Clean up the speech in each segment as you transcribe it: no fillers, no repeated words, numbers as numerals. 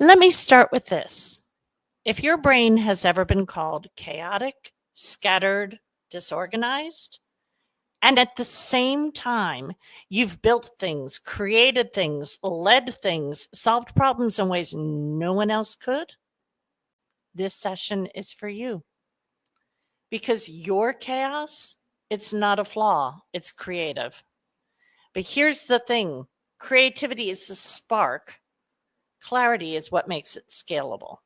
Let me start with this. If your brain has ever been called chaotic, scattered, disorganized, and at the same time, you've built things, created things, led things, solved problems in ways no one else could, this session is for you. Because your chaos, it's not a flaw, it's creative. But here's the thing, creativity is the spark. Clarity is what makes it scalable.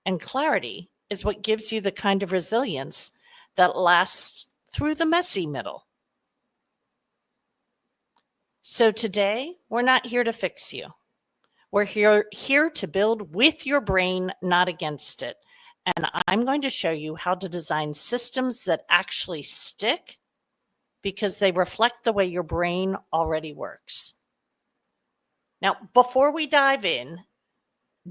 And clarity is what gives you the kind of resilience that lasts through the messy middle. So today, we're not here to fix you. We're here to build with your brain, not against it. And I'm going to show you how to design systems that actually stick because they reflect the way your brain already works. Now, before we dive in,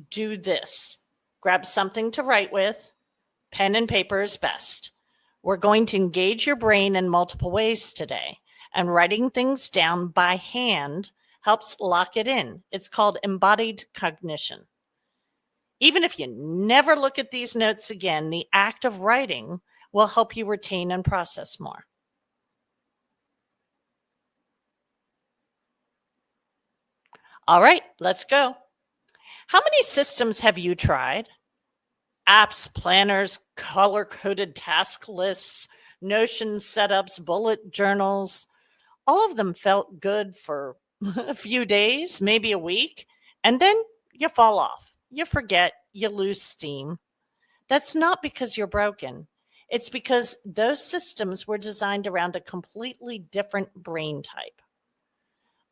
do this. Grab something to write with. Pen and paper is best. We're going to engage your brain in multiple ways today, and writing things down by hand helps lock it in. It's called embodied cognition. Even if you never look at these notes again, the act of writing will help you retain and process more. All right, let's go. How many systems have you tried? Apps, planners, color-coded task lists, Notion setups, bullet journals. All of them felt good for a few days, maybe a week, and then you fall off. You forget, you lose steam. That's not because you're broken. It's because those systems were designed around a completely different brain type.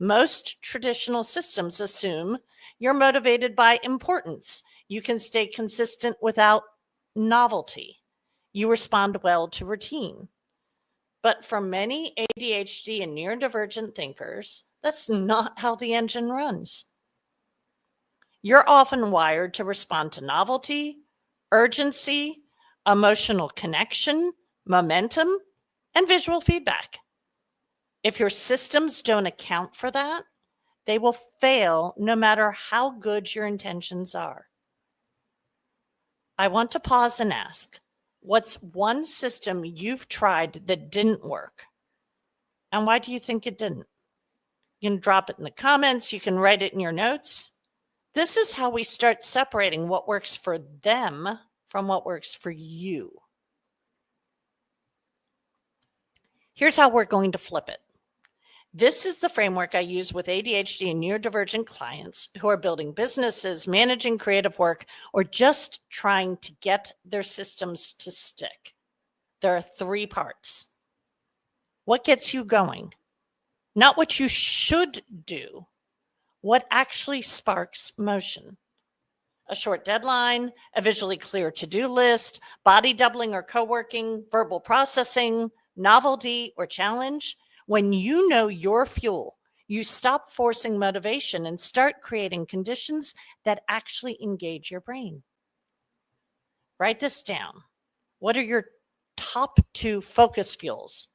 Most traditional systems assume you're motivated by importance. You can stay consistent without novelty. You respond well to routine. But for many ADHD and neurodivergent thinkers, that's not how the engine runs. You're often wired to respond to novelty, urgency, emotional connection, momentum, and visual feedback. If your systems don't account for that, they will fail no matter how good your intentions are. I want to pause and ask, what's one system you've tried that didn't work? And why do you think it didn't? You can drop it in the comments. You can write it in your notes. This is how we start separating what works for them from what works for you. Here's how we're going to flip it. This is the framework I use with ADHD and neurodivergent clients who are building businesses, managing creative work, or just trying to get their systems to stick. There are 3 parts. What gets you going? Not what you should do. What actually sparks motion? A short deadline, a visually clear to-do list, body doubling or co-working, verbal processing, novelty or challenge. When you know your fuel, you stop forcing motivation and start creating conditions that actually engage your brain. Write this down. What are your top 2 focus fuels?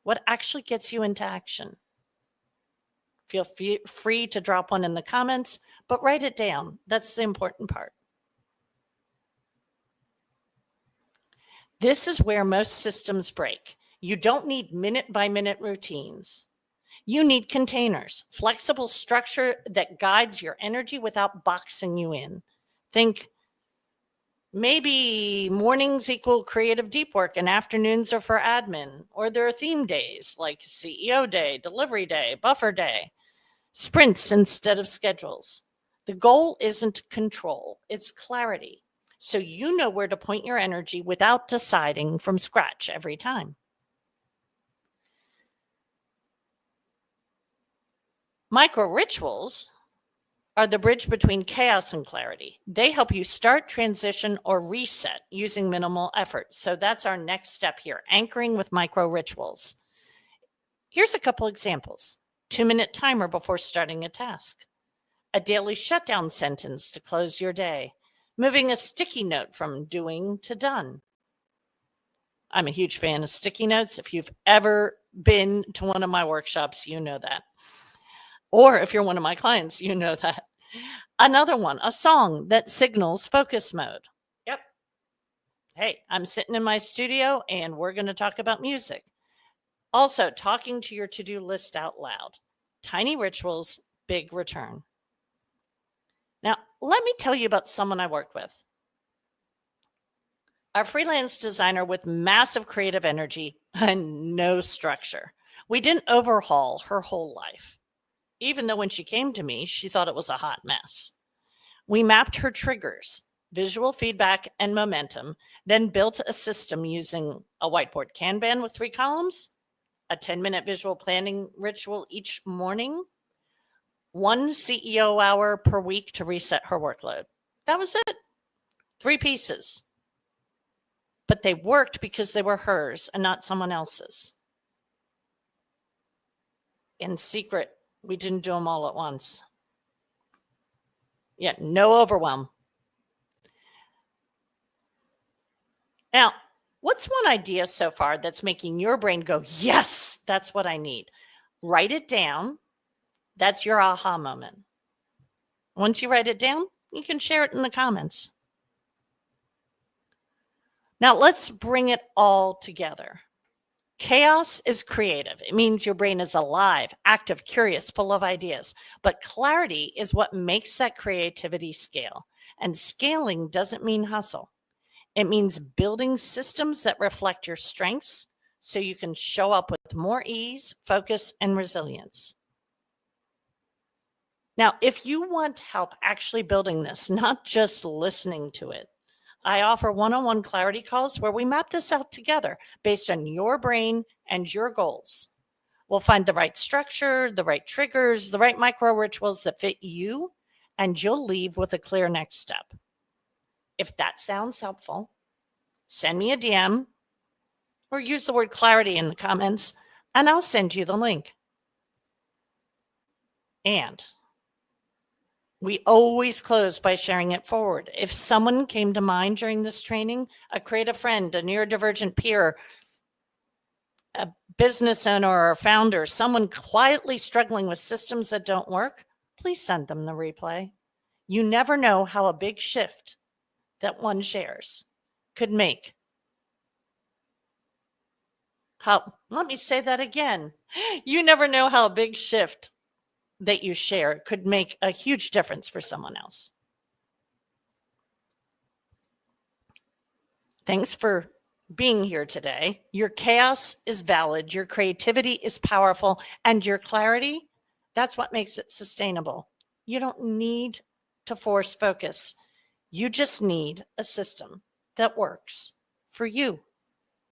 What actually gets you into action? Feel free to drop one in the comments, but write it down. That's the important part. This is where most systems break. You don't need minute-by-minute routines. You need containers, flexible structure that guides your energy without boxing you in. Think maybe mornings equal creative deep work and afternoons are for admin, or there are theme days like CEO day, delivery day, buffer day, sprints instead of schedules. The goal isn't control, it's clarity. So you know where to point your energy without deciding from scratch every time. Micro rituals are the bridge between chaos and clarity. They help you start, transition, or reset using minimal effort. So that's our next step here, anchoring with micro rituals. Here's a couple examples. 2-minute timer before starting a task. A daily shutdown sentence to close your day. Moving a sticky note from doing to done. I'm a huge fan of sticky notes. If you've ever been to one of my workshops, you know that. Or if you're one of my clients, you know that. Another one, a song that signals focus mode. Yep. Hey, I'm sitting in my studio and we're going to talk about music. Also, talking to your to-do list out loud. Tiny rituals, big return. Now, let me tell you about someone I worked with. A freelance designer with massive creative energy and no structure. We didn't overhaul her whole life, even though when she came to me, she thought it was a hot mess. We mapped her triggers, visual feedback, and momentum, then built a system using a whiteboard Kanban with 3 columns, a 10-minute visual planning ritual each morning, 1 CEO hour per week to reset her workload. That was it. 3 pieces. But they worked because they were hers and not someone else's. In secret, we didn't do them all at once. Yeah, no overwhelm. Now, what's one idea so far that's making your brain go, yes, that's what I need? Write it down. That's your aha moment. Once you write it down, you can share it in the comments. Now, let's bring it all together. Chaos is creative. It means your brain is alive, active, curious, full of ideas. But clarity is what makes that creativity scale. And scaling doesn't mean hustle. It means building systems that reflect your strengths so you can show up with more ease, focus, and resilience. Now, if you want help actually building this, not just listening to it, I offer one-on-one clarity calls where we map this out together based on your brain and your goals. We'll find the right structure, the right triggers, the right micro rituals that fit you, and you'll leave with a clear next step. If that sounds helpful, send me a DM or use the word clarity in the comments, and I'll send you the link. And we always close by sharing it forward. If someone came to mind during this training, a creative friend, a neurodivergent peer, a business owner or a founder, someone quietly struggling with systems that don't work, please send them the replay. You never know how a big shift that one shares could make. Let me say that again. You never know how a big shift that you share could make a huge difference for someone else. Thanks for being here today. Your chaos is valid, your creativity is powerful, and your clarity, that's what makes it sustainable. You don't need to force focus. You just need a system that works for you.